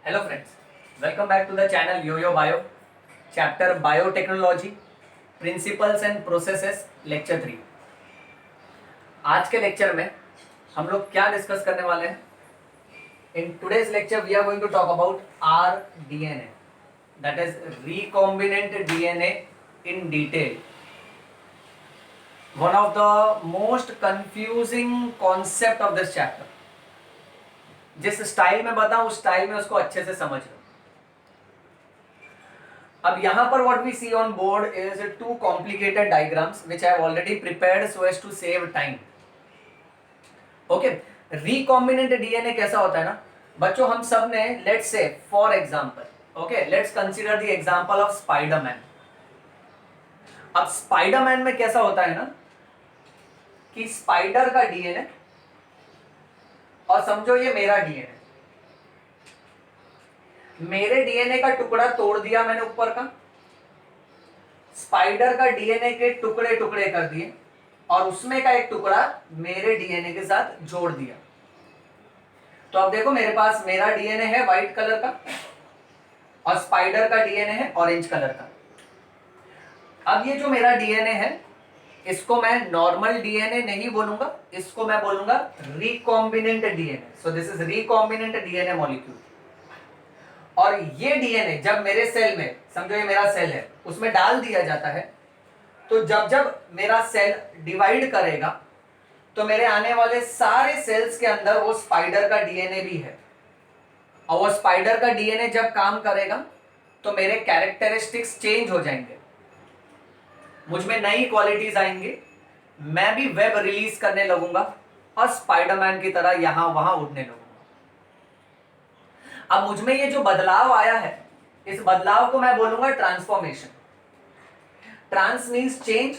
Hello friends, welcome back to the channel Yo-Yo Bio, chapter Biotechnology, Principles and Processes, lecture 3। आज के lecture में हम लोग क्या डिस्कस करने वाले हैं? In today's lecture we are going to talk about rDNA, that is recombinant DNA in detail. One of the most confusing concept of this chapter. जिस स्टाइल में बताऊं उस स्टाइल में उसको अच्छे से समझ लो। अब यहां पर what we see on board is two complicated diagrams which I have already prepared so as to save time. Okay, recombinant DNA कैसा होता है ना बच्चों, हम सब ने let's say for example, okay, let's consider the example of Spider-Man. अब Spider-Man में कैसा होता है ना कि स्पाइडर का डीएनए और समझो ये मेरा डीएनए, मेरे डीएनए का टुकड़ा तोड़ दिया मैंने ऊपर का, स्पाइडर का डीएनए के टुकड़े टुकड़े कर दिए और उसमें का एक टुकड़ा मेरे डीएनए के साथ जोड़ दिया। तो अब देखो मेरे पास मेरा डीएनए है व्हाइट कलर का और स्पाइडर का डीएनए है ऑरेंज कलर का। अब ये जो मेरा डीएनए है इसको मैं नॉर्मल डीएनए नहीं बोलूंगा, इसको मैं बोलूंगा recombinant DNA. So this is recombinant DNA molecule. और ये डीएनए जब मेरे सेल में, समझो ये मेरा सेल है, उसमें डाल दिया जाता है, तो जब जब मेरा सेल डिवाइड करेगा तो मेरे आने वाले सारे सेल्स के अंदर वो स्पाइडर का डीएनए भी है। और वो स्पाइडर का डीएनए जब काम करेगा तो मेरे कैरेक्टरिस्टिक्स चेंज हो जाएंगे, मुझ में नई क्वालिटीज आएंगी, मैं भी वेब रिलीज करने लगूंगा और स्पाइडरमैन की तरह यहां वहां उड़ने लगूंगा। अब मुझ में ये जो बदलाव आया है, इस बदलाव को मैं बोलूंगा transformation. Trans means change,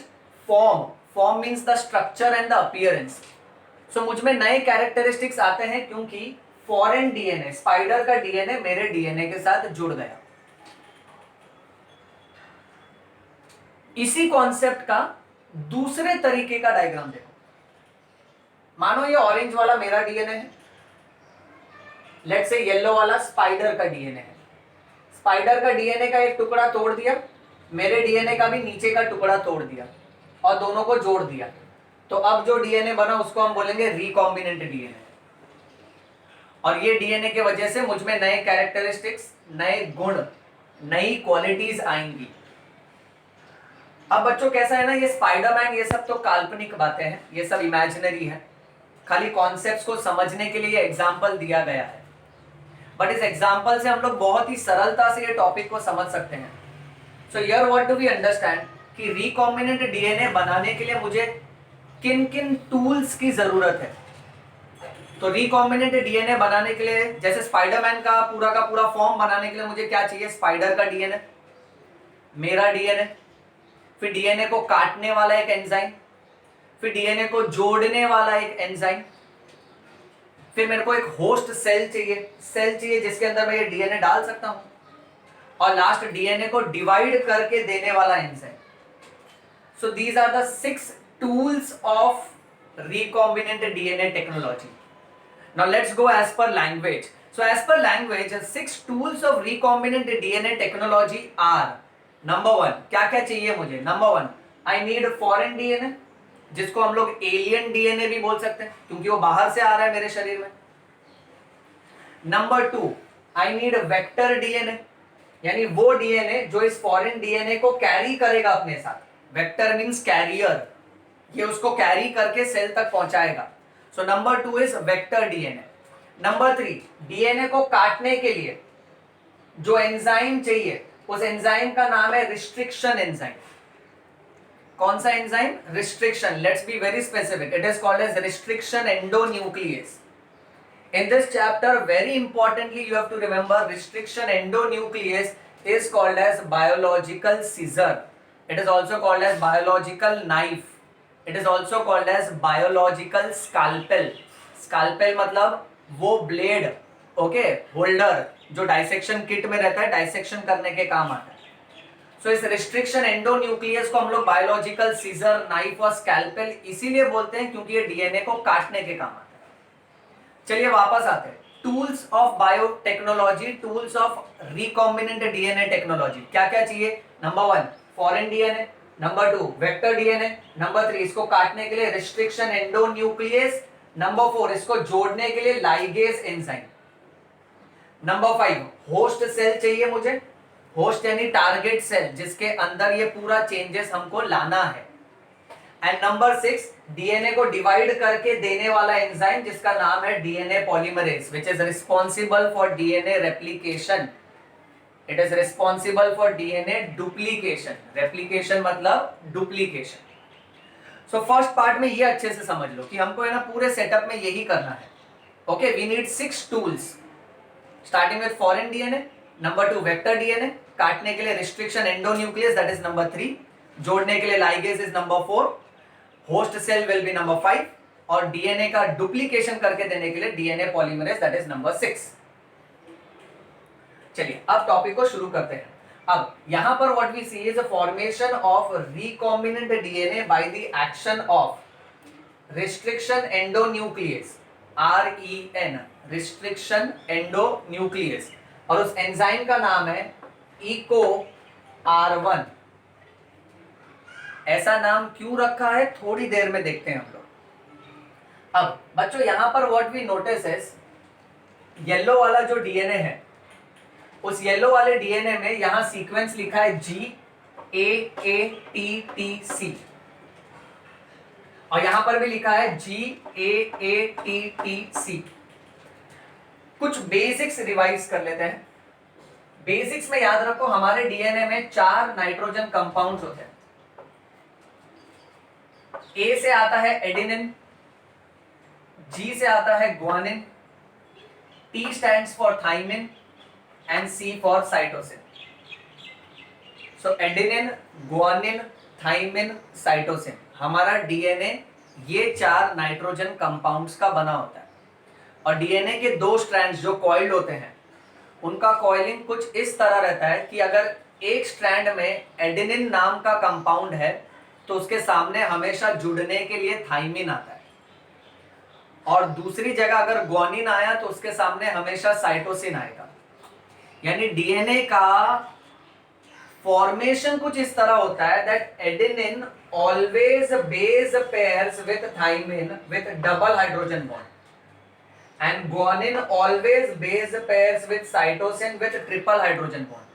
form, form means the structure and the appearance. So मुझ में नए कैरेक्टरिस्टिक्स आते हैं क्योंकि फॉरेन डीएनए, स्पाइडर का डीएनए मेरे डीएनए के साथ जुड़ गया। इसी कॉन्सेप्ट का दूसरे तरीके का डायग्राम देखो। मानो ये ऑरेंज वाला मेरा डीएनए है, लेट्स से येलो वाला स्पाइडर का डीएनए है। स्पाइडर का डीएनए का एक टुकड़ा तोड़ दिया, मेरे डीएनए का भी नीचे का टुकड़ा तोड़ दिया और दोनों को जोड़ दिया। तो अब जो डीएनए बना उसको हम बोलेंगे रिकॉम्बिनेंट डीएनए। और ये डीएनए के वजह से मुझ में नए कैरेक्टरिस्टिक्स, नए गुण, नई क्वालिटीज आएंगी। अब बच्चों कैसा है ना, ये स्पाइडरमैन ये सब तो काल्पनिक बातें हैं, ये सब इमेजिनरी है, खाली कॉन्सेप्ट्स को समझने के लिए एग्जाम्पल दिया गया है। बट इस एग्जाम्पल से हम लोग बहुत ही सरलता से ये टॉपिक को समझ सकते हैं। So here what do we understand कि रिकॉम्बिनेंट डीएनए बनाने के लिए मुझे किन किन टूल्स की जरूरत है। तो रिकॉम्बिनेंट डीएनए बनाने के लिए, जैसे स्पाइडरमैन का पूरा फॉर्म बनाने के लिए मुझे क्या चाहिए, स्पाइडर का डीएनए, मेरा डीएनए, फिर डीएनए को काटने वाला एक एंजाइम, फिर डीएनए को जोड़ने वाला एक एंजाइम, फिर मेरे को एक होस्ट सेल चाहिए जिसके अंदर मैं ये डीएनए डाल सकता हूं, और लास्ट डीएनए को डिवाइड करके देने वाला enzyme. So these are the 6 tools of recombinant DNA technology. Now let's go as per language. So as per language 6 tools of recombinant DNA technology are, number 1, क्या क्या चाहिए मुझे। Number 1, I need foreign DNA, जिसको हम लोग alien DNA भी बोल सकते हैं क्योंकि वो बाहर से आ रहा है मेरे शरीर में। Number 2, I need vector DNA, यानी वो डीएनए जो इस फॉरेन डीएनए को कैरी करेगा अपने साथ। वेक्टर मींस कैरियर, ये उसको कैरी करके सेल तक पहुंचाएगा। So number 2 is vector DNA. Number 3, DNA को काटने के लिए जो एंजाइम चाहिए, उस एंजाइम का नाम है रिस्ट्रिक्शन एंजाइम। कौन सा enzyme, restriction. Let's be very specific, it is called as restriction endonuclease. In this chapter very importantly you have to remember, restriction endonuclease is called as biological scissor. It is also called as biological knife. It is also called as biological scalpel. Scalpel मतलब वो blade, okay, holder जो dissection kit में रहता है, dissection करने के काम आता है। सो इस रिस्ट्रिक्शन एंडोन्यूक्लियस को हम लोग बायोलॉजिकल सीजर, नाइफ और स्कैल्पेल इसीलिए बोलते हैं क्योंकि ये डीएनए को काटने के काम आता है। चलिए वापस आते हैं। Tools of biotechnology, tools of recombinant DNA technology. क्या क्या चाहिए? Number 1 foreign DNA, number 2 vector DNA, number 3 इसको काटने के लिए रिस्ट्रिक्शन एंडोन्यूक्लियस, नंबर 4 इसको जोड़ने के लिए ligase enzyme, number 5 host cell चाहिए मुझे, होस्ट यानी टारगेट सेल जिसके अंदर ये पूरा चेंजेस हमको लाना है, एंड नंबर 6 डीएनए को डिवाइड करके देने वाला एंजाइम जिसका नाम है DNA polymerase, which is responsible for DNA replication, it is responsible for DNA duplication, replication मतलब डुप्लीकेशन। सो फर्स्ट पार्ट में ये अच्छे से समझ लो कि हमको है ना पूरे सेटअप में यही करना है। Okay, we need 6 tools starting with foreign DNA, number 2 vector DNA, काटने के लिए restriction endonuclease that is number 3, जोड़ने के लिए ligase is number 4, host cell will be number 5 और डीएनए का डुप्लीकेशन करके देने के लिए DNA polymerase that is number 6। चलिए अब टॉपिक को शुरू करते हैं। अब यहां पर what we see is a formation of recombinant DNA by the action of restriction endonuclease, REN, restriction endonuclease, और उस एंजाइम का नाम है इको R1। ऐसा नाम क्यों रखा है थोड़ी देर में देखते हैं हम लोग। अब बच्चों यहां पर what we notice is yellow वाला जो डीएनए है, उस येलो वाले डीएनए में यहां सीक्वेंस लिखा है GAATTC और यहां पर भी लिखा है GAATTC। कुछ बेसिक्स रिवाइज कर लेते हैं। बेसिक्स में याद रखो हमारे डीएनए में 4 नाइट्रोजन कंपाउंड्स होते हैं। ए से आता है एडेनिन, जी से आता है guanine, T stands for thymine and C for cytosine. So adenine, guanine, thymine, cytosine, हमारा डीएनए ये 4 नाइट्रोजन कंपाउंड्स का बना होता है। और डीएनए के 2 स्ट्रैंड्स जो कॉइल्ड होते हैं उनका कॉइलिंग कुछ इस तरह रहता है कि अगर एक स्ट्रैंड में एडेनिन नाम का कंपाउंड है तो उसके सामने हमेशा जुड़ने के लिए थाइमिन आता है, और दूसरी जगह अगर ग्वानिन आया तो उसके सामने हमेशा साइटोसिन आएगा। यानी डीएनए का फॉर्मेशन कुछ इस तरह होता है that adenine always base pairs with thymine with double hydrogen bond and guanine always base pairs with cytosine with triple hydrogen bond।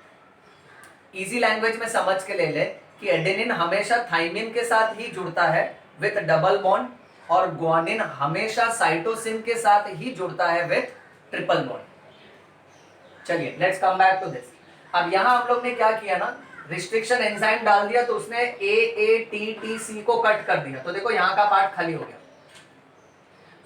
Easy language में समझ के ले ले कि एडेनिन हमेशा थाइमिन के साथ ही जुड़ता है विथ डबल बॉन्ड और ग्वानिन हमेशा साइटोसिन के साथ ही जुड़ता है विथ ट्रिपल बॉन्ड। चलिए let's come back to this. अब यहां हम लोग ने क्या किया ना, रिस्ट्रिक्शन एंजाइम डाल दिया तो उसने AATTC को कट कर दिया, तो देखो यहां का पार्ट खाली हो गया।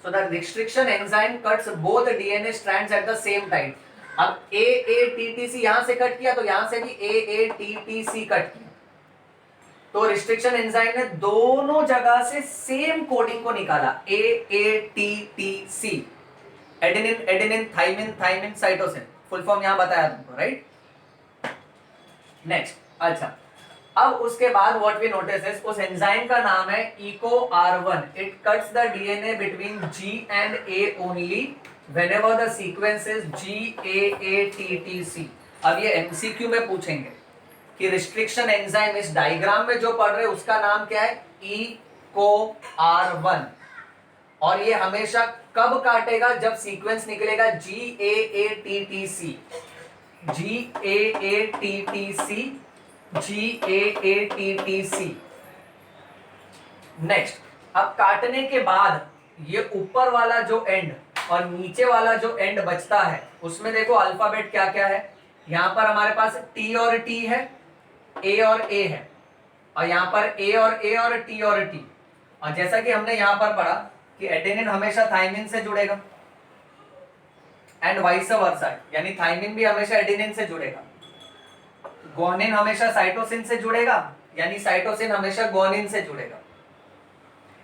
So the restriction enzyme cuts both DNA strands at the same time। अब AATTC यहां से कट किया तो यहां से भी AATTC कट किया, तो रिस्ट्रिक्शन एंजाइम ने दोनों जगह से सेम कोडिंग को निकाला, AATTC, adenine adenine thymine thymine cytosine, full form यहां बताया तुमको, राइट। नेक्स्ट, अच्छा अब उसके बाद व्हाट वी नोटिस इज उस एंजाइम का नाम है Eco R1। It cuts the DNA between G and A only whenever the sequence is GAATTC। अब ये MCQ में पूछेंगे कि रिस्ट्रिक्शन एंजाइम इस डायग्राम में जो पढ़ रहे हैं उसका नाम क्या है, इको R1, और ये हमेशा कब काटेगा, जब सीक्वेंस निकलेगा GAATTC GAATTC GAATTC। नेक्स्ट, अब काटने के बाद ये ऊपर वाला जो एंड और नीचे वाला जो एंड बचता है उसमें देखो अल्फाबेट क्या क्या है। यहां पर हमारे पास T और T है, A और A है, और यहां पर A और A और T और T। और जैसा कि हमने यहां पर पढ़ा कि एडेनिन हमेशा थाइमिन से जुड़ेगा एंड वाइस वर्सा, यानी थाइमिन भी हमेशा एडेनिन से जुड़ेगा, ग्वानिन हमेशा साइटोसिन से जुड़ेगा, यानी साइटोसिन हमेशा ग्वानिन से जुड़ेगा।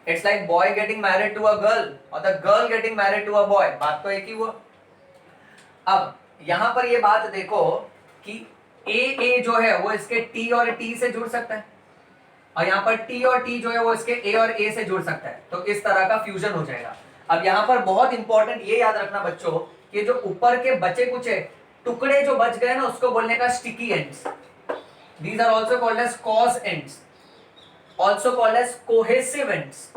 It's like boy getting married to a girl और the girl getting married to a boy, बात तो एक ही हुआ। अब यहां पर ये बात देखो कि A जो है वो इसके T और T से जुड़ सकता है, और यहाँ पर T और T जो है वो इसके A और A से जुड़ सकता है, तो इस तरह का फ्यूजन हो जाएगा। अब यहाँ पर बहुत इंपॉर्टेंट ये याद रखना बच्चों कि जो ऊपर के बचे कुचे टुकड़े जो बच गए ना, उसको बोलने का sticky ends. These are also called as cos ends, also called as cohesive ends.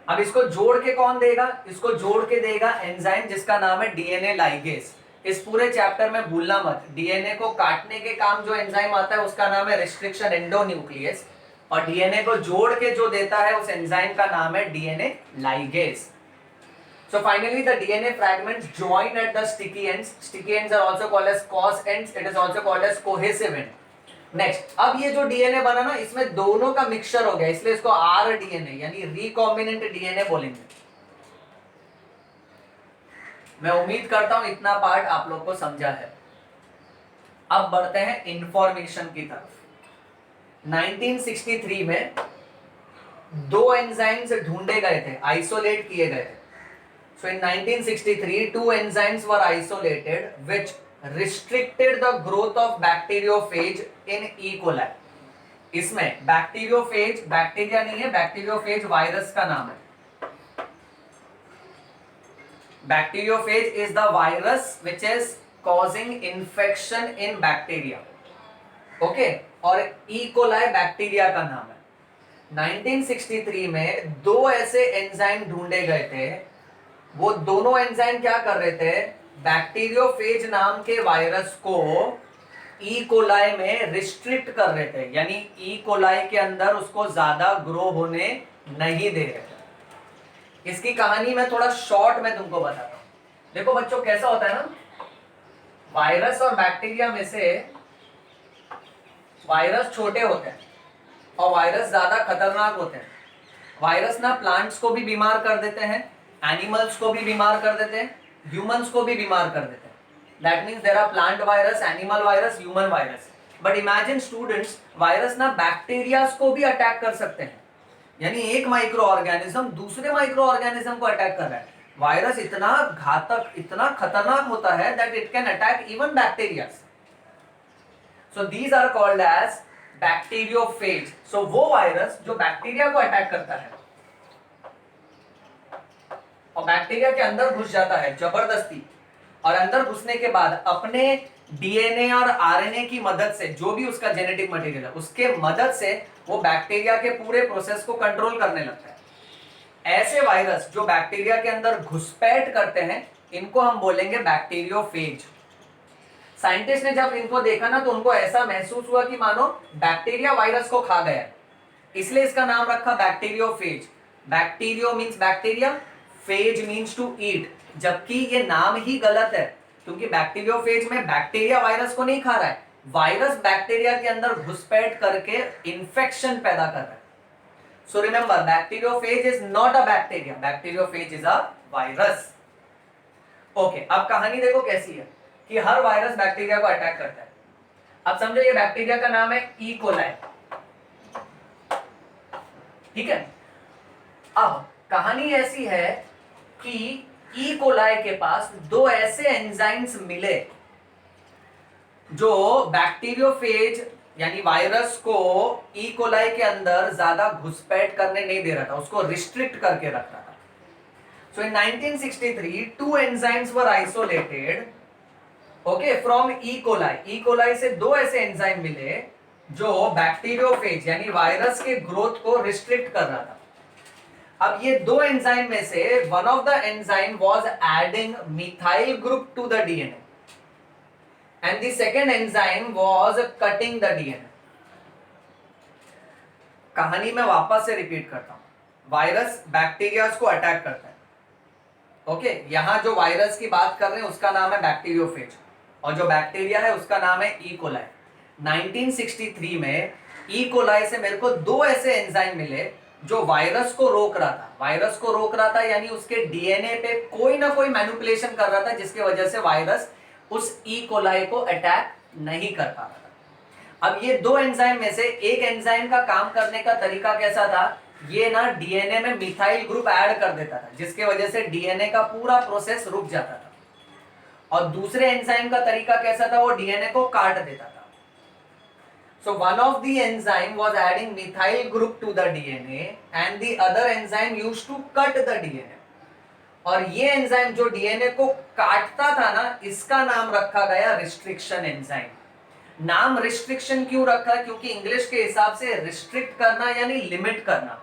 अब इसको जोड़ के कौन देगा? इसको जोड़ के देगा एंजाइम जिसका नाम है डीएनए लाइगेज। इस पूरे चैप्टर में भूलना मत, डीएनए को काटने के काम जो एंजाइम आता है उसका नाम है रिस्ट्रिक्शन एंडोन्यूक्लियस, और डीएनए को जोड़ के जो देता है उस एंजाइम का नाम है DNA ligase. So finally the DNA fragments join at the sticky ends. Sticky ends are also called as cause ends. It is also called as cohesive end. Next, अब ये जो डीएनए बना ना, इसमें दोनों का मिक्सचर हो गया, इसलिए इसको आर डीएनए यानी रिकॉम्बिनेंट डीएनए बोलेंगे। मैं उम्मीद करता हूं इतना पार्ट आप लोग को समझा है। अब बढ़ते हैं इंफॉर्मेशन की तरफ। 1963 में दो एंजाइम्स ढूंढे गए थे, आइसोलेट किए गए थे। So in 1963, two enzymes were isolated which restricted the growth of bacteriophage in E. coli. इसमें बैक्टीरियोफेज बैक्टीरिया नहीं है, बैक्टीरियोफेज वायरस का नाम है। Bacteriophage is the virus which is causing infection in bacteria, okay, और ई कोलाई बैक्टीरिया का नाम है। 1963 में दो ऐसे एंजाइम ढूंढे गए थे। वो दोनों एंजाइम क्या कर रहे थे? बैक्टीरियोफेज नाम के वायरस को ई कोलाई में रिस्ट्रिक्ट कर रहे थे, यानी ई कोलाई के अंदर उसको ज्यादा ग्रो होने नहीं दे रहे थे। इसकी कहानी मैं थोड़ा शॉर्ट में तुमको बताता हूं। देखो बच्चों, कैसा होता है ना, वायरस और बैक्टीरिया में से वायरस छोटे होते हैं और वायरस ज्यादा खतरनाक होते हैं। वायरस ना प्लांट्स को भी बीमार कर देते हैं, एनिमल्स को भी बीमार कर देते हैं, ह्यूमंस को भी बीमार कर देते हैं। That means there are plant virus, animal virus, human virus. But imagine students, virus ना बैक्टीरियाज को भी अटैक कर सकते हैं, यानी एक माइक्रो ऑर्गेनिज्म दूसरे माइक्रो ऑर्गेनिज्म को अटैक कर रहा है। वायरस इतना घातक, इतना खतरनाक होता है that it can attack even bacterias. So these are called as bacteriophage. So वो वायरस जो बैक्टीरिया को अटैक करता है और बैक्टीरिया के अंदर घुस जाता है जबरदस्ती, और अंदर घुसने के बाद अपने डीएनए और आरएनए की मदद से, जो भी उसका जेनेटिक मटेरियल है उसके मदद से वो बैक्टीरिया के पूरे प्रोसेस को कंट्रोल करने लगता है। ऐसे वायरस जो बैक्टीरिया के अंदर घुसपैठ करते हैं, इनको हम बोलेंगे बैक्टीरियोफेज। साइंटिस्ट ने जब इनको देखा ना, तो उनको ऐसा महसूस हुआ कि मानो बैक्टीरिया वायरस को खा गया, इसलिए इसका नाम रखा bacteriophage. Bacterio means bacteria, phage means to eat, जबकि ये नाम ही गलत है, क्योंकि बैक्टीरियोफेज में बैक्टीरिया वायरस को नहीं खा रहा है, वायरस बैक्टीरिया के अंदर घुसपैठ करके इंफेक्शन पैदा कर रहा है। So remember, bacteriophage is not a bacteria, bacteriophage is a virus. Okay, अब कहानी देखो कैसी है कि हर वायरस बैक्टीरिया को अटैक करता है। अब समझो ये बैक्टीरिया का नाम है ई कोलाई, ठीक है। अब कहानी ऐसी है कि ई कोलाई के पास दो ऐसे एंजाइम्स मिले जो बैक्टीरियोफेज यानी वायरस को ई कोलाई के अंदर ज्यादा घुसपैठ करने नहीं दे रहा था, उसको रिस्ट्रिक्ट करके रख रहा था। So in 1963 two enzymes were isolated, okay, from E coli. E coli से दो ऐसे एंजाइम मिले जो बैक्टीरियोफेज यानी वायरस के ग्रोथ को रिस्ट्रिक्ट कर रहा था। अब ये दो एंजाइम में से one of the enzyme was adding methyl group to the DNA and the second enzyme was cutting the DNA. कहानी में वापस से रिपीट करता हूं। वायरस बैक्टीरिया को अटैक करता है, ओके, यहां जो वायरस की बात कर रहे हैं उसका नाम है बैक्टीरियोफेज, और जो बैक्टीरिया है उसका नाम है ई कोलाई। 1963 में ई कोलाई से मेरे को दो ऐसे एंजाइम मिले जो वायरस को रोक रहा था। वायरस को रोक रहा था यानी उसके डीएनए पे कोई ना कोई मैनिपुलेशन कर रहा था, जिसकी वजह से वायरस उस ई कोलाई को अटैक नहीं कर पा रहा था। अब ये दो एंजाइम में से एक एंजाइम का काम करने का तरीका कैसा था, ये ना डीएनए में मिथाइल ग्रुप ऐड कर देता था, जिसकी वजह से डीएनए का पूरा प्रोसेस रुक जाता था, और दूसरे एंजाइम का तरीका कैसा था, वो डीएनए को काट देता था। So one of the enzyme was adding methyl group to the DNA and the other enzyme used to cut the DNA. और ये एंजाइम जो डीएनए को काटता था ना, इसका नाम रखा गया रिस्ट्रिक्शन एंजाइम। नाम रिस्ट्रिक्शन क्यों रखा? क्योंकि इंग्लिश के हिसाब से रिस्ट्रिक्ट करना यानी लिमिट करना।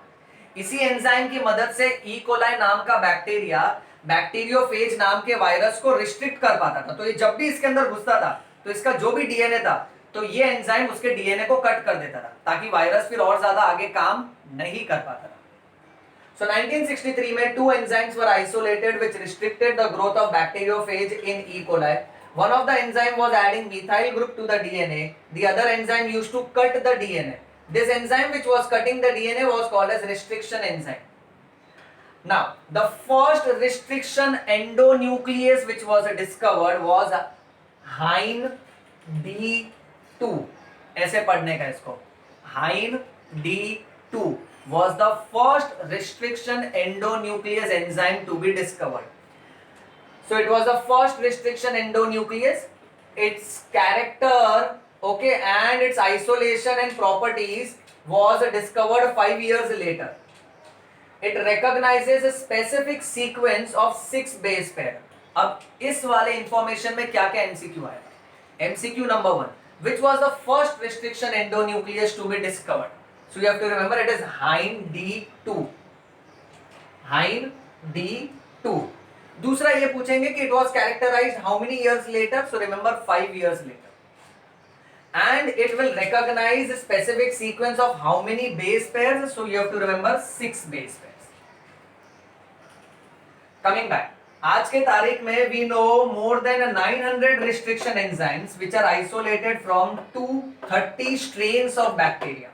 इसी एंजाइम की मदद से ई कोलाई नाम का बैक्टीरिया बैक्टीरियोफेज नाम के वायरस को रिस्ट्रिक्ट कर पाता था। तो ये जब भी इसके अंदर घुसता था तो इसका जो भी डीएनए था तो ये एंजाइम उसके डीएनए को कट कर देता था, ताकि वायरस फिर और ज्यादा आगे काम नहीं कर पाता था। So 1963 में two enzymes were isolated which restricted the growth of bacteriophage in E. coli. One of the enzyme was adding methyl group to the DNA. The other enzyme used to cut the DNA. This enzyme which was cutting the DNA was called as restriction enzyme. Now, the first restriction endonuclease which was discovered was Hein D2. ऐसे पढ़ने का इसको, Hein D2 was the first restriction endonuclease enzyme to be discovered. So it was the first restriction endonuclease. Its character, okay, and its isolation and properties was discovered 5 years later. It recognizes a specific sequence of 6 base pair. अब इस वाले information में क्या क्या MCQ आएगा? MCQ number 1, which was the first restriction endonuclease to be discovered? So you have to remember it is Hein D2. Hein D2. दूसरा ये पूछेंगे कि it was characterized how many years later? So remember 5 years later. And it will recognize a specific sequence of how many base pairs? So you have to remember 6 base pairs. Coming back. आज के तारीख में we know more than 900 restriction enzymes which are isolated from 230 strains of bacteria.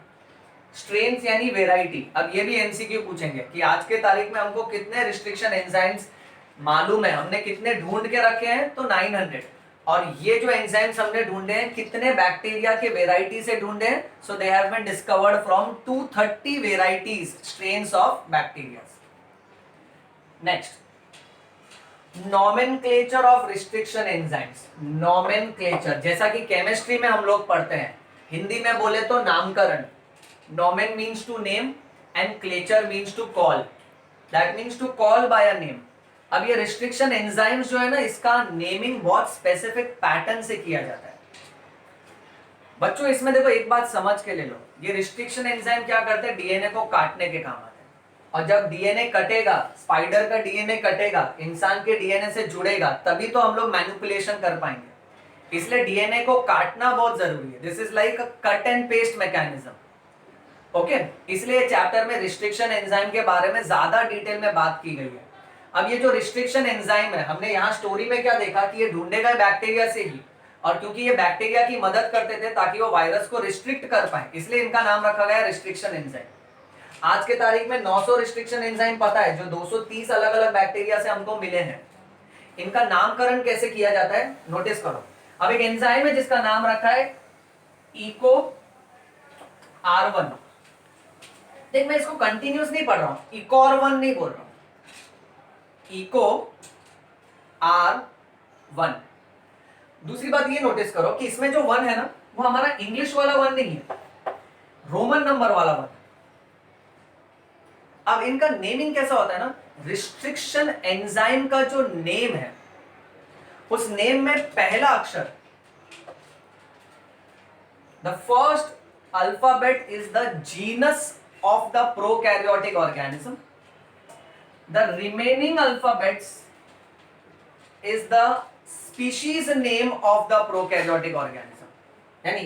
Strains यानी variety. अब ये भी MCQ पूछेंगे कि आज के तारीख में हमको कितने रिस्ट्रिक्शन एंजाइम्स मालूम है, हमने कितने ढूंढ के रखे हैं? तो 900। और ये जो एंजाइम्स हमने ढूंढे हैं कितने बैक्टीरिया के वेराइटी से ढूंढे हैं? So they have been discovered from 230 varieties, strains of bacteria. Next, nomenclature of restriction enzymes. Nomenclature जैसा कि केमिस्ट्री में हम लोग पढ़ते हैं, हिंदी में बोले तो नामकरण। Nomen means to name and clature means to call. That means to call by a name. अब ये restriction enzymes जो है ना, इसका नेमिंग बहुत स्पेसिफिक पैटर्न से किया जाता है। बच्चों इसमें देखो एक बात समझ के ले लो, ये रिस्ट्रिक्शन एंजाइम क्या करते हैं? डीएनए को काटने के काम आते हैं। और जब डीएनए कटेगा, स्पाइडर का डीएनए कटेगा, इंसान के डीएनए से जुड़ेगा, तभी तो हम लोग मैनिपुलेशन कर पाएंगे। इसलिए डीएनए को काटना बहुत जरूरी है। This is like a cut and paste mechanism. Okay, इसलिए चैप्टर में रिस्ट्रिक्शन एंजाइम के बारे में ज्यादा डिटेल में बात की गई है। अब ये जो रिस्ट्रिक्शन एंजाइम है, हमने यहाँ स्टोरी में क्या देखा कि ये ढूंढे गए बैक्टीरिया से ही, और क्योंकि ये बैक्टीरिया की मदद करते थे ताकि वो वायरस को रिस्ट्रिक्ट कर पाए, इसलिए इनका नाम रखा गया रिस्ट्रिक्शन एंजाइम। आज के तारीख में 900 रिस्ट्रिक्शन एंजाइम पता है, जो 230 अलग अलग बैक्टीरिया से हमको मिले हैं। इनका नामकरण कैसे किया जाता है नोटिस करो। अब एक एंजाइम है जिसका नाम रखा है इको R1। देख मैं इसको कंटिन्यूस नहीं पढ़ रहा हूं, इकोर1 नहीं बोल रहा हूं, इको R1। दूसरी बात ये नोटिस करो कि इसमें जो 1 है ना, वो हमारा इंग्लिश वाला 1 नहीं है, रोमन नंबर वाला 1। अब इनका नेमिंग कैसा होता है ना, रिस्ट्रिक्शन एंजाइम का जो नेम है, उस नेम में पहला अक्षर, the first alphabet is the genus of the prokaryotic organism. The remaining alphabets is the species name of the prokaryotic organism. यानी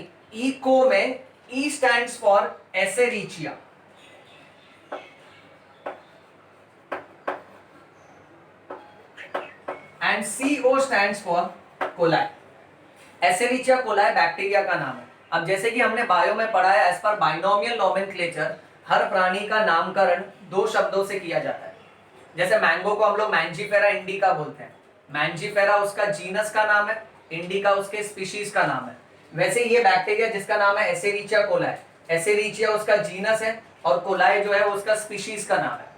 eco में E stands for Escherichia, and CO stands for coli. Escherichia coli bacteria का नाम है। अब जैसे कि हमने bio में पढ़ा है, एज पर बाइनोमियल नोमेनक्लेचर हर प्राणी का नामकरण 2 शब्दों से किया जाता है। जैसे मैंगो को हम लोग मैंजीफेरा इंडिका बोलते हैं। मैंजीफेरा उसका जीनस का नाम है, इंडिका उसके स्पीशीज का नाम है। वैसे ये बैक्टीरिया जिसका नाम है एसेरिचिया कोलाई, एसेरिचिया उसका जीनस है और कोलाई जो है उसका स्पीशीज का नाम है।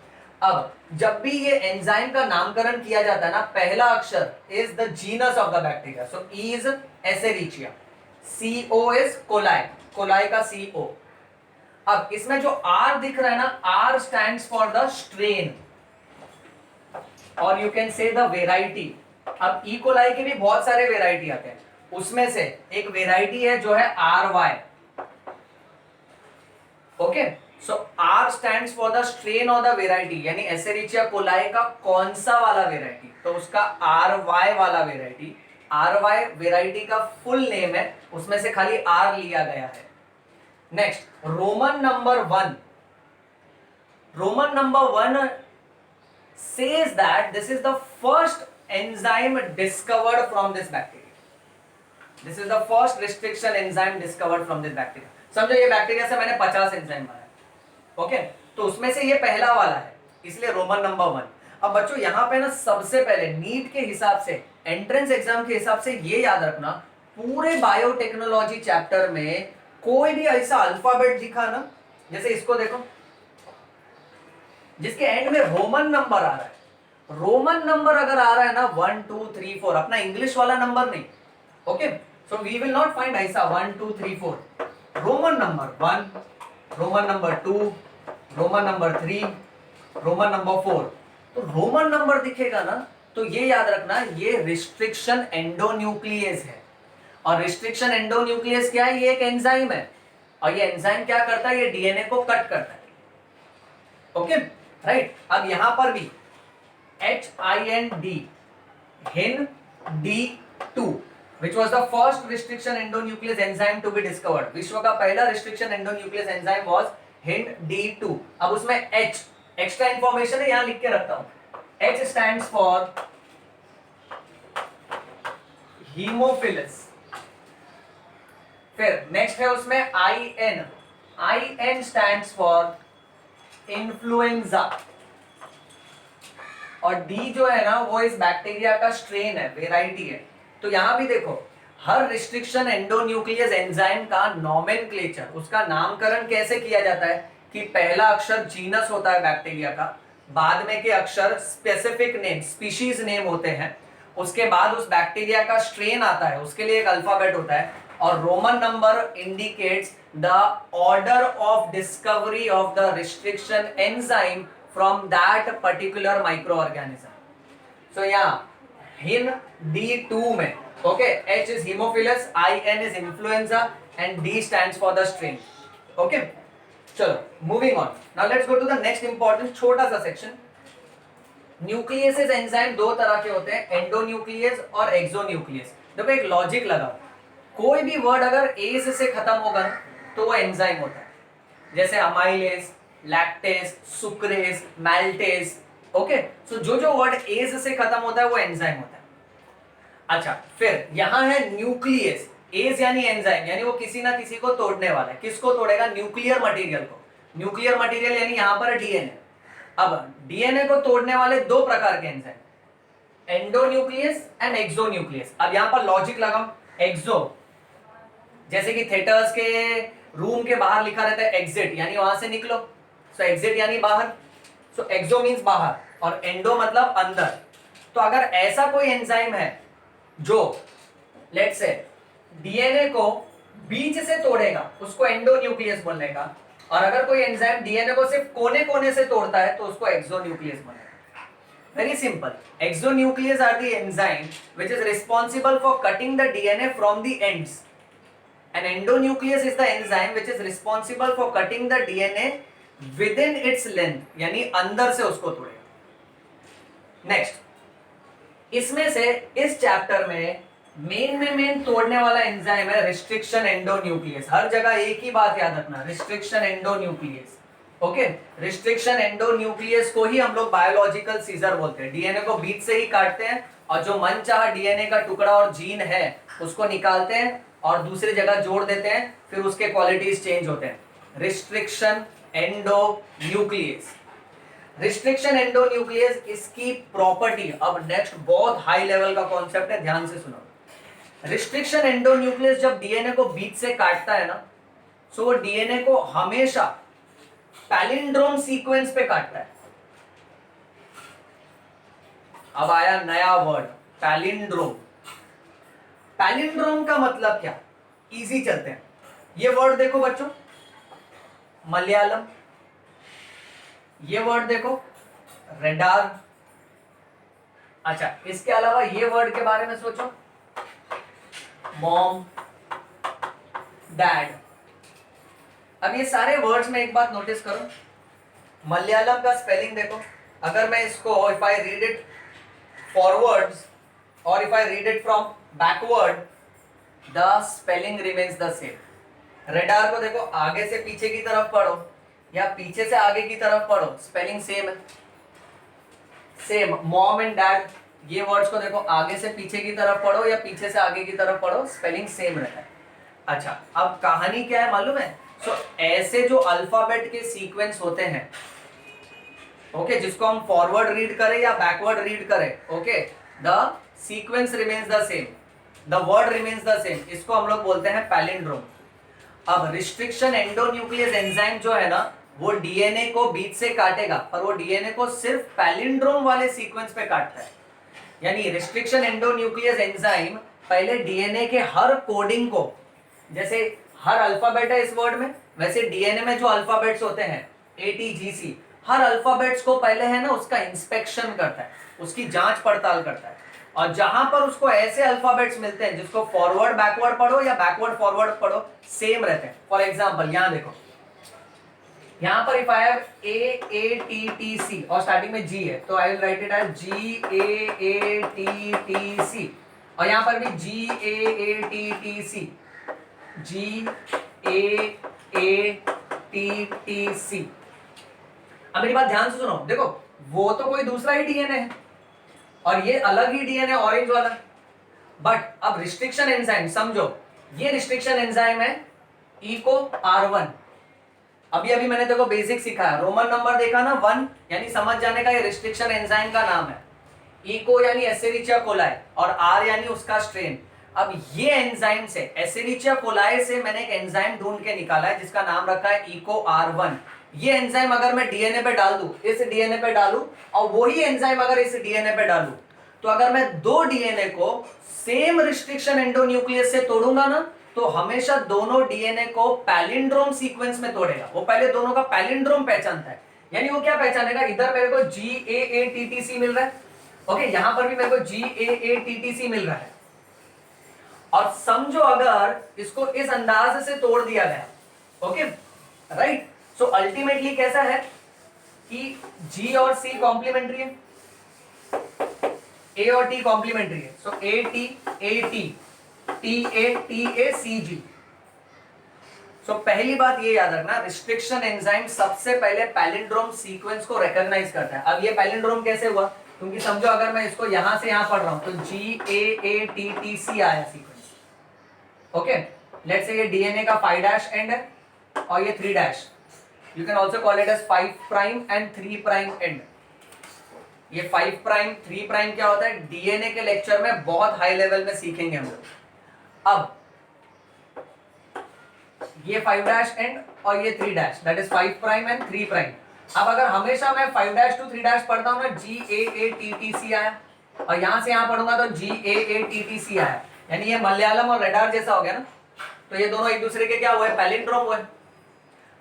अब जब भी ये एंजाइम का नामकरण किया जाता है ना, पहला अक्षर is the genus of the bacteria. So E is Escherichia, CO is coli, coli का CO। अब इसमें जो R दिख रहा है ना, R stands for the strain और you can say the variety. अब ई कोलाई के भी बहुत सारे वेराइटी आते हैं, उसमें से एक वेराइटी है जो है RY। Okay, so R stands for the strain और द वेराइटी, यानी एसेरिचिया कोलाई का कौन सा वाला वेराइटी, तो उसका RY वाला वेराइटी। RY वेराइटी का फुल नेम है, उसमें से खाली R लिया गया है। Next, Roman number 1। Roman number 1 says that this is the first enzyme discovered from this bacteria. This is the first restriction enzyme discovered from this bacteria. समझो ये बैक्टीरिया से मैंने 50 एंजाइम बनाया, ओके, तो उसमें से ये पहला वाला है, इसलिए रोमन नंबर 1। अब बच्चों यहाँ पे ना सबसे पहले नीट के हिसाब से, एंट्रेंस एग्जाम के हिसाब से ये याद रखना, पूरे बायोटेक्नोलॉजी चैप्टर में कोई भी ऐसा अल्फाबेट दिखा ना, जैसे इसको देखो, जिसके एंड में रोमन नंबर आ रहा है, रोमन नंबर अगर आ रहा है ना 1 2 3 4, अपना इंग्लिश वाला नंबर नहीं, okay, so we will not find ऐसा 1 2 3 4, Roman number 1, Roman number 2, Roman number 3, Roman number 4, तो रोमन नंबर दिखेगा ना, तो ये याद रखना ये रिस्ट्रिक्शन एंडोन्यूक्लियस है। और रिस्ट्रिक्शन एंडोन्यूक्लियस क्या है, ये एक एंजाइम है, और ये एंजाइम क्या करता है, ये डीएनए को कट करता है, ओके, राइट। अब यहां पर भी HIND, HIND2, which was the first restriction endonuclease enzyme to be discovered। विश्व का पहला restriction endonuclease enzyme was HIND2। अब उसमें H एक्स्ट्रा इंफॉर्मेशन है, यहां लिख के रखता हूं, H stands for hemophilus। फिर नेक्स्ट है उसमें IN stands for इन्फ्लुएंजा, और डी जो है ना वो इस बैक्टीरिया का स्ट्रेन है, वेराइटी है। तो यहां भी देखो, हर रिस्ट्रिक्शन एंडोन्यूक्लियस एंजाइम का नोमेनक्लेचर, उसका नामकरण कैसे किया जाता है कि पहला अक्षर जीनस होता है बैक्टीरिया का, बाद में के अक्षर स्पेसिफिक नेम, स्पीशीज नेम होते हैं, उसके बाद उस बैक्टीरिया का स्ट्रेन आता है, उसके लिए एक अल्फाबेट होता है, और Roman number indicates the order of discovery of the restriction enzyme from that particular microorganism. So यहाँ हिन D2 में, okay, H is Haemophilus, IN is influenza and D stands for the strain, okay. चलो moving on, now let's go to the next important छोटा सा section. Nucleases enzyme दो तरह के होते हैं, एंडोन्यूक्लियस और एक्सोन्यूक्लियस। देखो एक लॉजिक लगाओ, कोई भी वर्ड अगर एज से खत्म होगा तो वो एंजाइम होता है, जैसे अमाइलेज, लैक्टेज, सुक्रेज, मैल्टेज, ओके, सो जो जो वर्ड एज से खत्म होता है वो एंजाइम होता है। अच्छा, फिर यहां है न्यूक्लियस, एज यानी एंजाइम, यानी वो किसी ना किसी को तोड़ने वाला है, किसको तोड़ेगा, न्यूक्लियर मटेरियल को। न्यूक्लियर मटेरियल यानी यहां पर डीएनए। अब डीएनए को तोड़ने वाले दो प्रकार के एंजाइम, एंडोन्यूक्लियस एंड एक्सोन्यूक्लियस। अब यहां पर लॉजिक लगाओ, एक्सो जैसे कि थिएटर्स के रूम के बाहर लिखा रहता है एग्जिट, यानी वहां से निकलो, सो एग्जिट यानी बाहर, सो एक्सो मींस बाहर, और एंडो मतलब अंदर। तो अगर ऐसा कोई एंजाइम है जो लेट्स से डीएनए को बीच से तोड़ेगा, उसको एंडोन्यूक्लियस बोलेगा, और अगर कोई एंजाइम डीएनए को सिर्फ कोने कोने से तोड़ता है तो उसको एक्सोन्यूक्लियस बोलेगा। Very simple. Exonuclease are the enzyme which is responsible for cutting the DNA from the ends. And endonuclease is the enzyme which is responsible for cutting the DNA within its length, यानी अंदर से उसको तोड़ेगा। Next, इसमें से इस chapter में main तोड़ने वाला एंजाइम है रिस्ट्रिक्शन एंडोन्यूक्लियस। हर जगह एक ही बात याद रखना, restriction endonuclease, okay. Restriction endonuclease को ही हम लोग बायोलॉजिकल सीजर बोलते हैं। डीएनए को बीच से ही काटते हैं और जो मनचाहा डीएनए का टुकड़ा और जीन है उसको निकालते हैं और दूसरी जगह जोड़ देते हैं, फिर उसके क्वालिटीज चेंज होते हैं। रिस्ट्रिक्शन एंडोन्यूक्लियस, रिस्ट्रिक्शन एंडोन्यूक्लियस, इसकी प्रॉपर्टी, अब नेक्स्ट बहुत हाई लेवल का कॉन्सेप्ट है, ध्यान से सुनो। रिस्ट्रिक्शन एंडोन्यूक्लियस जब डीएनए को बीच से काटता है ना, सो वो डीएनए को हमेशा पैलिंड्रोम सीक्वेंस पे काटता है। अब आया नया वर्ड, पैलिंड्रोम। पैलिंड्रोम का मतलब क्या, इजी चलते हैं। ये वर्ड देखो बच्चों, मलयालम। ये वर्ड देखो, रेडार। अच्छा, इसके अलावा ये वर्ड के बारे में सोचो, मॉम, डैड। अब ये सारे वर्ड्स में एक बात नोटिस करो, मलयालम का स्पेलिंग देखो, अगर मैं इसको if I read it forwards और if I read it from backward, the spelling remains the same. Radar को देखो, आगे से पीछे की तरफ पढ़ो या पीछे से आगे की तरफ पढ़ो, स्पेलिंग सेम है, सेम। मॉम एंड डैड, ये वर्ड्स को देखो, आगे से पीछे की तरफ पढ़ो या पीछे से आगे की तरफ पढ़ो, स्पेलिंग सेम रहता है। अच्छा, अब कहानी क्या है मालूम है? ऐसे जो अल्फाबेट के सीक्वेंस होते हैं, ओके, जिसको हम फॉरवर्ड रीड करें या बैकवर्ड रीड करें, okay, the sequence remains the same, the word remains the same, इसको हम लोग बोलते हैं पैलिंड्रोम। अब रिस्ट्रिक्शन एंडोन्यूक्लियस एंजाइम जो है ना, वो डीएनए को बीच से काटेगा, पर वो डीएनए को सिर्फ पैलिंड्रोम वाले सीक्वेंस पे काटता है। यानी रिस्ट्रिक्शन एंडोन्यूक्लियस एंजाइम पहले डीएनए के हर कोडिंग को, जैसे हर अल्फाबेट है इस वर्ड में, वैसे डीएनए में जो अल्फाबेट्स होते हैं एटीजीसी, हर अल्फाबेट्स को पहले है ना उसका इंस्पेक्शन करता है, उसकी जांच पड़ताल करता है। और जहां पर उसको ऐसे अल्फाबेट्स मिलते हैं जिसको फॉरवर्ड बैकवर्ड पढ़ो या बैकवर्ड फॉरवर्ड पढ़ो, सेम रहते हैं। फॉर एग्जांपल यहां देखो, यहां पर इफ आई हैव AATTC और स्टार्टिंग में G है, तो I will write it as GAATTC, और यहां पर भी GAATTC, GAATTC। अब मेरी बात ध्यान से सुनो, देखो वो तो कोई दूसरा ही डीएनए है और ये अलग ही डीएनए ऑरेंज वाला, बट अब रिस्ट्रिक्शन एंजाइम समझो, ये रिस्ट्रिक्शन एंजाइम है इको R1। अभी मैंने देखो बेसिक सिखाया, रोमन नंबर देखा ना 1, यानी समझ जाने का ये रिस्ट्रिक्शन एंजाइम का नाम है। इको यानी एसेरिचिया कोलाई और R यानी उसका स्ट्रेन। अब ये एंजाइम से, एसेरिचिया कोलाई से मैंने एक एंजाइम ढूंढ के निकाला है जिसका नाम रखा है इको R1। ये एंजाइम अगर मैं डीएनए पे डाल दूं, इस डीएनए पे डालूं, और वही एंजाइम अगर इस डीएनए पे डालूं, तो अगर मैं दो डीएनए को सेम रिस्ट्रिक्शन एंडोन्यूक्लियस से तोड़ूंगा ना, तो हमेशा दोनों डीएनए को पैलिंड्रोम सीक्वेंस में तोड़ेगा। वो पहले दोनों का पैलिंड्रोम पहचानता है। यानी वो क्या पहचानेगा, इधर मेरे को GAATTC मिल रहा है, ओके, यहां पर भी मेरे को GAATTC मिल रहा है, और समझो अगर इसको इस अंदाज से तोड़ दिया गया, ओके, राइट। सो अल्टीमेटली कैसा है कि G और C कॉम्प्लीमेंट्री है, A और T कॉम्प्लीमेंट्री है, सो AT TACG। सो पहली बात ये याद रखना, रिस्ट्रिक्शन एंजाइम सबसे पहले पैलिंड्रोम सीक्वेंस को रिकॉग्नाइज करता है। अब ये पैलिंड्रोम कैसे हुआ, क्योंकि समझो अगर मैं इसको यहां से यहां पढ़ रहा हूं तो GAATTC आया सीक्वेंस, ओके। लेट्स से ये डीएनए का 5' एंड है और ये 3', you can also call it as 5' and 3' end. ये 5', 3' क्या होता है, डीएनए के लेक्चर में बहुत हाई लेवल में सीखेंगे हम लोग। अब ये 5' एंड और ये 3', दैट इज 5' एंड 3'। अब अगर हमेशा मैं 5' to 3' पढ़ता हूं ना, GAATTC आया, और यहां से यहां पढ़ूंगा तो GAATTC आया, यानी ये मलयालम और रेडार जैसा हो गया ना, तो ये दोनों एक दूसरे के क्या हुए, पैलिंड्रोम हुए।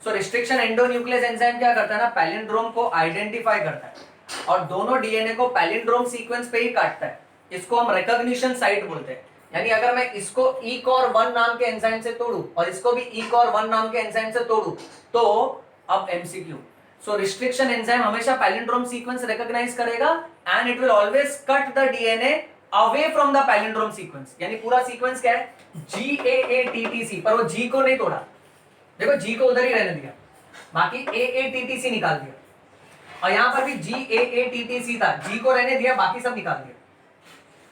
सो रिस्ट्रिक्शन एंडोन्यूक्लियस एंजाइम क्या करता है ना, पैलिंड्रोम को आइडेंटिफाई करता है और दोनों डीएनए को पैलिंड्रोम सीक्वेंस पे ही काटता है। इसको हम रिकॉग्निशन साइट बोलते हैं। यानी अगर मैं इसको ECOR1 नाम के एंजाइम से तोड़ूं और इसको भी ECOR1 नाम के एंजाइम से तोड़ूं, तो अब MCQ, सो रिस्ट्रिक्शन एंजाइम हमेशा पैलिंड्रोम सीक्वेंस रिकॉग्नाइज करेगा and it will always cut the DNA away from the palindrome sequence. यानी पूरा सीक्वेंस क्या है, GAATTC, पर वो G को नहीं तोड़ा, देखो G को उधर ही रहने दिया, बाकी AATTC निकाल दिया, और यहां पर भी GAATTC था, G को रहने दिया, बाकी सब निकाल दिया।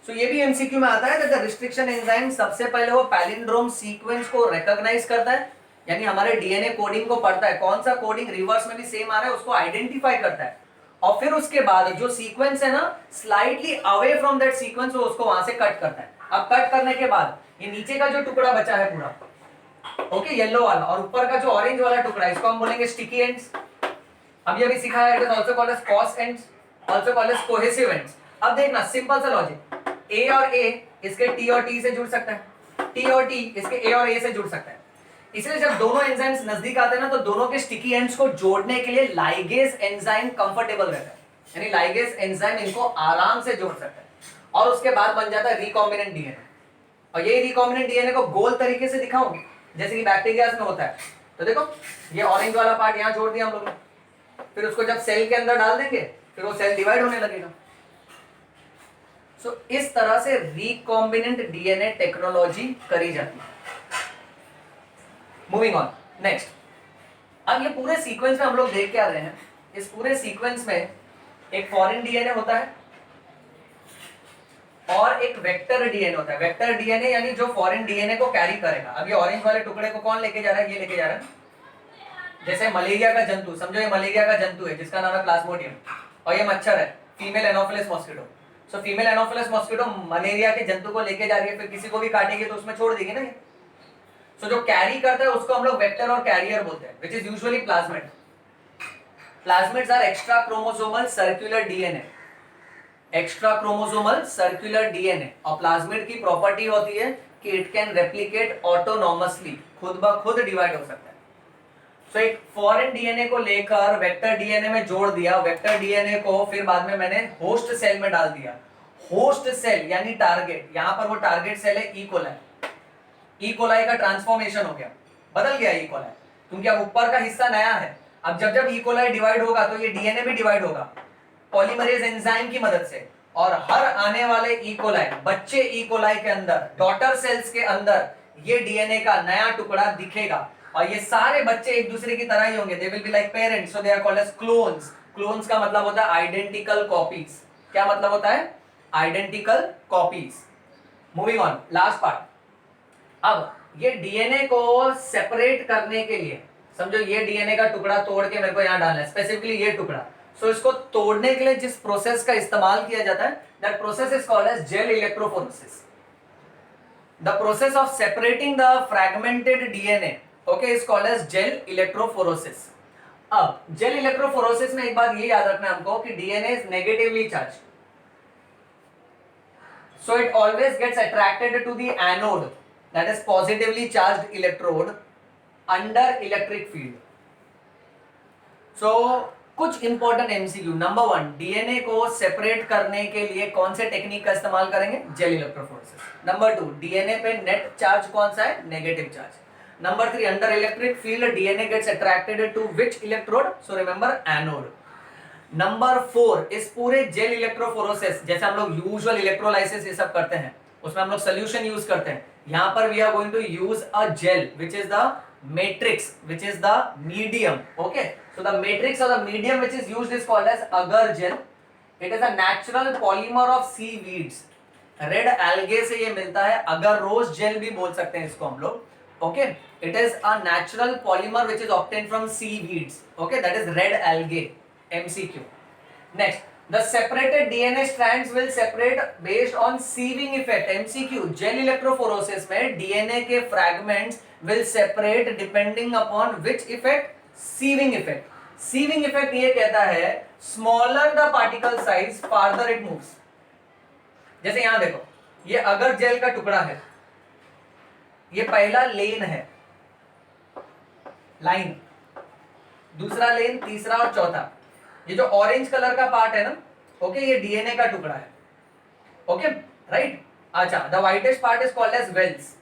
सो ये भी एमसीक्यू में आता है कि द रिस्ट्रिक्शन एंजाइम सबसे पहले वो पैलिंड्रोम सीक्वेंस को रिकॉग्नाइज करता है, यानी हमारे डीएनए कोडिंग को पढ़ता है, कौन सा कोडिंग रिवर्स में भी सेम आ रहा है उसको आइडेंटिफाई करता है, और फिर उसके बाद जो सीक्वेंस है ना slightly away from that sequence, वो उसको वहां से कट करता है। अब कट करने के बाद ये नीचे का जो टुकड़ा बचा है पूरा, ओके, येलो वाला, और ऊपर का जो ऑरेंज वाला टुकड़ा है, इसको हम बोलेंगे स्टिकी एंड्स। अभी सिखाया, it is also called as cos ends, also called as cohesive ends. अब देखना सिंपल सा लॉजिक, A और A इसके T और T से जुड़ सकता है, T और T इसके A और A से जुड़ सकता है। इसलिए जब दोनों एंजाइम्स नजदीक आते हैं ना, तो दोनों के स्टिकी एंड्स को जोड़ने के लिए लाइगेज एंजाइम कंफर्टेबल रहता है, यानी लाइगेज एंजाइम इनको आराम से जोड़ सकता है, और उसके बाद बन जाता है रिकॉम्बिनेंट डीएनए। और ये रिकॉम्बिनेंट डीएनए को गोल तरीके से दिखाऊं, जैसे कि बैक्टीरिया में होता है, तो देखो ये ऑरेंज वाला पार्ट यहां जोड़ दिया हम लोगों ने, फिर उसको जब सेल के अंदर डाल देंगे फिर वो सेल डिवाइड होने लगेगा। सो इस तरह से रिकॉम्बिनेंट डीएनए टेक्नोलॉजी करी जाती है। Moving on next. अब ये पूरे सीक्वेंस में हम लोग देख क्या रहे हैं, इस पूरे सीक्वेंस में एक फॉरेन डीएनए होता है और एक वेक्टर डीएनए होता है। वेक्टर डीएनए यानी जो फॉरेन डीएनए को कैरी करेगा। अब ये ऑरेंज वाले टुकड़े को कौन लेके जा रहा है, ये लेके जा रहा है। जैसे मलेरिया का जंतु, समझो ये मलेरिया का जंतु है जिसका नाम है प्लाज्मोडियम, और ये मच्छर है female Anopheles mosquito. So female Anopheles mosquito malaria के जंतु को लेके जा रही है, फिर किसी को भी काटेगी तो उसमें छोड़ देगी ना ये। सो जो कैरी करता है उसको हम लोग वेक्टर और कैरियर बोलते हैं, which is usually plasmid. Plasmids are extrachromosomal circular DNA, extrachromosomal circular DNA. और प्लाज्मिड की प्रॉपर्टी होती है कि इट कैन रेप्लिकेट ऑटोनॉमसली, खुद ब खुद डिवाइड हो सकता है। सो एक फॉरेन डीएनए को लेकर वेक्टर डीएनए में जोड़ दिया, वेक्टर डीएनए को फिर बाद में मैंने होस्ट सेल में डाल दिया। होस्ट सेल यानी टारगेट, यहां पर वो टारगेट सेल है ई कोलाई। ई कोलाई का ट्रांसफॉर्मेशन हो गया, बदल गया ई कोलाई, क्योंकि अब ऊपर का हिस्सा नया है। अब जब जब ई कोलाई डिवाइड होगा तो ये डीएनए भी डिवाइड होगा पॉलीमरेज एंजाइम की मदद से, और हर आने वाले ई कोलाई, बच्चे ई कोलाई के अंदर, डॉटर सेल्स के अंदर ये डीएनए का नया टुकड़ा दिखेगा। और ये सारे बच्चे एक दूसरे की तरह ही होंगे, they will be like parents, so they are called as clones. Clones का मतलब होता है आइडेंटिकल कॉपीज। क्या मतलब होता है? Identical copies. Moving on, last part. अब ये डीएनए को सेपरेट करने के लिए, समझो ये डीएनए का टुकड़ा तोड़ के मेरे को यहां डालना है, स्पेसिफिकली ये टुकड़ा। सो इसको तोड़ने के लिए जिस प्रोसेस का इस्तेमाल किया जाता है, that process is called as gel electrophoresis. The process of separating the fragmented DNA, okay, is called as gel electrophoresis. अब जेल इलेक्ट्रोफोरेसिस में एक बात ये याद रखना है हमको कि DNA is negatively charge, so it always gets attracted to the anode, that is positively charged electrode under electric field. So कुछ इंपॉर्टेंट एमसीक्यू। नंबर 1, डीएनए को सेपरेट करने के लिए कौन से टेक्निक का इस्तेमाल करेंगे? Gel electrophoresis. नंबर 2, डीएनए पे नेट चार्ज कौन सा है? Negative charge. Number 3, under electric field DNA gets attracted to which electrode? So remember, anode. Number 4, इस पूरे जेल इलेक्ट्रोफोरेसिस, जैसे हम लोग यूजुअल इलेक्ट्रोलाइसिस ये सब करते हैं, उसमें हम लोग सोल्यूशन यूज करते हैं। यहां पर we are going to use a gel which is the matrix, which is the medium. Okay, so the matrix or the medium which is used is called as agar gel. It is a natural polymer of seaweeds. Red algae से ये मिलता है, अगर रोज jail भी बोल सकते हैं इसको हम लोग. Okay, it is a natural polymer which is obtained from seaweeds. Okay, that is red algae. MCQ. Next, the separated DNA strands will separate based on sieving effect. MCQ. Gel electrophoresis में DNA के fragments will separate depending upon which effect? Sieving effect. Sieving effect ये कहता है smaller the particle size, farther it moves. जैसे यहां देखो, ये अगर जेल का टुकड़ा है, ये पहला लेन है, लाइन, दूसरा लेन, तीसरा और चौथा। ये जो ऑरेंज कलर का पार्ट है ना, ओके, ये डीएनए का टुकड़ा है। Okay, right? अच्छा, the whitest part is called as wells.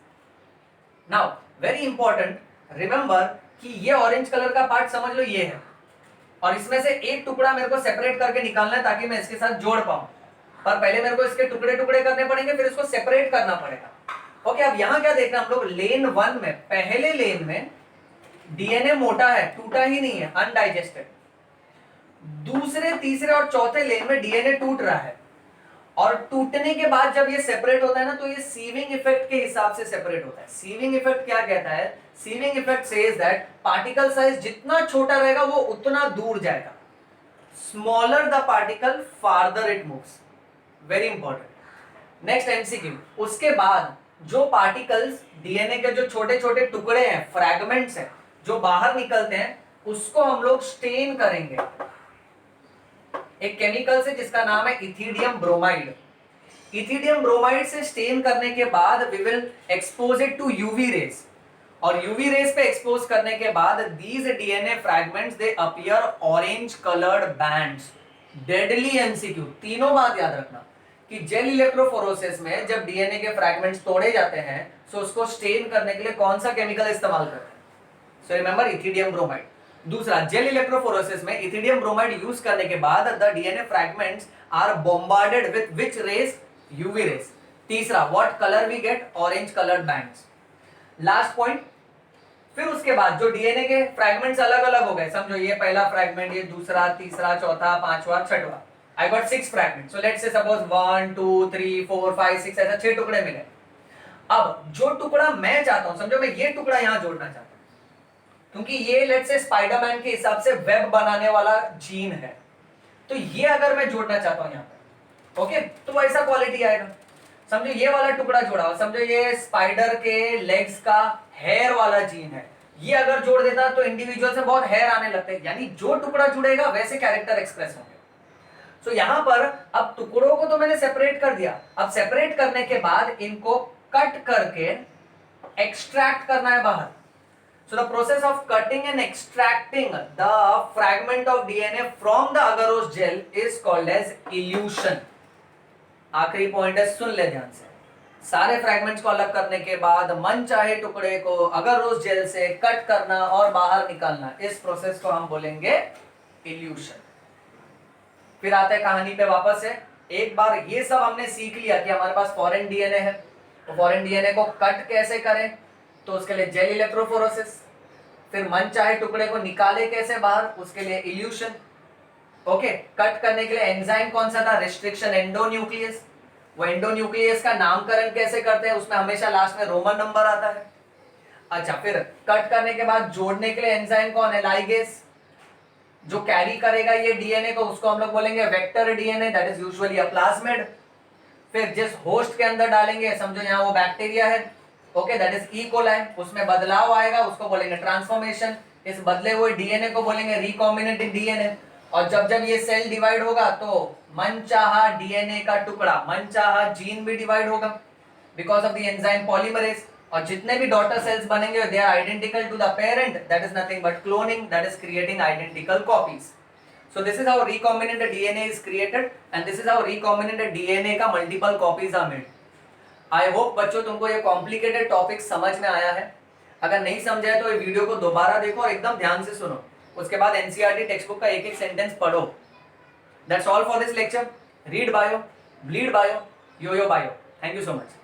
Now very important, remember कि ये ऑरेंज कलर का पार्ट समझ लो ये है, और इसमें से एक टुकड़ा मेरे को सेपरेट करके निकालना है ताकि मैं इसके साथ जोड़ पाऊं। पर पहले मेरे को इसके टुकड़े टुकड़े करने पड़ेंगे, फिर इसको सेपरेट करना पड़ेगा। ओके, अब यहां क्या देखना हम लोग, लेन 1 में, पहले लेन में डीएनए मोटा है, टूटा ही नहीं है, अनडाइजेस्टेड। दूसरे, तीसरे और चौथे लेन में डीएनए टूट रहा है, और टूटने के बाद जब ये सेपरेट होता है ना, तो ये सीविंग इफेक्ट के हिसाब से सेपरेट होता है। सीविंग इफेक्ट क्या कहता है? Sieving effect says that particle size जितना छोटा रहेगा वो उतना दूर जाएगा। Smaller the particle, farther it moves. Very important. Next MCQ, उसके बाद जो पार्टिकल्स, डीएनए के जो छोटे छोटे टुकड़े हैं, फ्रैगमेंट्स हैं, जो बाहर निकलते हैं, उसको हम लोग स्टेन करेंगे एक केमिकल से जिसका नाम है इथिडियम ब्रोमाइड। इथिडियम ब्रोमाइड से स्टेन करने के बाद we will expose it to UV rays, और यूवी रेस पे एक्सपोज करने के बाद these DNA fragments they appear orange coloured bands. Deadly MCQ, तीनों बात याद रखना कि जेल इलेक्ट्रोफोरोसिस में जब डीएनए के फ्रैगमेंट्स तोड़े जाते हैं तो उसको स्टेन करने के लिए कौन सा केमिकल इस्तेमाल करते हैं? So remember ethidium bromide. दूसरा, जेल इलेक्ट्रोफोरोसिस में इथिडियम ब्रोमाइड यूज करने के बाद the DNA fragments are bombarded with which rays? UV rays. तीसरा, what colour we get? Orange coloured bands. Last point, फिर उसके बाद जो डीएनए के फ्रैगमेंट्स अलग अलग हो गए, समझो ये पहला फ्रैगमेंट, ये दूसरा, तीसरा, चौथा, पांचवा, छठवा, I got 6 fragment. So let's say suppose 1 2 3 4 5 6 ऐसा 6 टुकड़े मिले। अब जो टुकड़ा मैं चाहता हूं, समझो मैं ये टुकड़ा यहां जोड़ना चाहता हूं, क्योंकि ये लेट्स से स्पाइडरमैन के हिसाब से वेब बनाने वाला जीन है, तो ये अगर मैं जोड़ना चाहता हूं यहां पर, ओके, तो ऐसा क्वालिटी आएगा। समझो ये वाला टुकड़ा जोड़ा, समझो ये स्पाइडर के लेग्स का हेयर वाला जीन है, ये अगर जोड़ देता तो इंडिविजुअल से बहुत हेयर आने लगते हैं, यानी जो टुकड़ा जुड़ेगा वैसे कैरेक्टर एक्सप्रेस होंगे। सो यहां पर अब टुकड़ों को तो मैंने सेपरेट कर दिया, अब सेपरेट करने के बाद इनको कट करके एक्सट्रैक्ट करना है बाहर। So the process of cutting and extracting the fragment of DNA from the agarose gel is called as elution. आखिरी पॉइंट है, सुन ले ध्यान से। सारे फ्रैगमेंट्स को अलग करने के बाद मन चाहे टुकड़े को अगरोस जेल से कट करना और बाहर निकालना, इस प्रोसेस को हम बोलेंगे इल्यूशन। फिर आते हैं कहानी पे वापस से। एक बार ये सब हमने सीख लिया कि हमारे पास फॉरेन डीएनए है, तो फॉरेन डीएनए को कट कैसे करें, तो उसके लिए जेल इलेक्ट्रोफोरोसिस। फिर मन चाहे टुकड़े को निकाले कैसे बाहर, उसके लिए इल्यूशन। ओके, कट करने के लिए एंजाइम कौन सा था? Restriction endonuclease. वो एंडोन्यूक्लियस का नामकरण कैसे करते हैं, उसमें हमेशा लास्ट में रोमन नंबर आता है। अच्छा, फिर कट करने के बाद जोड़ने के लिए एंजाइम कौन है? लाइगेस। जो कैरी करेगा ये डीएनए को, उसको हम लोग बोलेंगे vector DNA, that is usually a plasmid. फिर जिस होस्ट के अंदर डालेंगे, समझो यहाँ वो बैक्टीरिया है, okay, that is E coli, उसमें बदलाव आएगा, उसको बोलेंगे ट्रांसफॉर्मेशन। इस बदले हुए डीएनए को बोलेंगे रिकॉम्बिनेंट डीएनए। और जब जब ये सेल डिवाइड होगा तो मनचाहा डीएनए का टुकड़ा, मनचाहा जीन भी डिवाइड होगा because of the enzyme polymerase. और जितने भी डॉटर सेल्स बनेंगे they are identical to the parent, that is nothing but cloning, that is creating identical copies. So this is how recombinant DNA is created and this is how recombinant DNA का multiple copies are made. I hope बच्चों तुमको ये complicated topic समझ में आया है। अगर नहीं समझा है तो ये वीडियो को दोबारा देखो और एकदम ध्यान से सुनो, उसके बाद एनसीईआरटी टेक्स्ट बुक का एक एक सेंटेंस पढ़ो। That's all for this lecture. Read bio, bleed bio, yo yo bio. Thank you so much.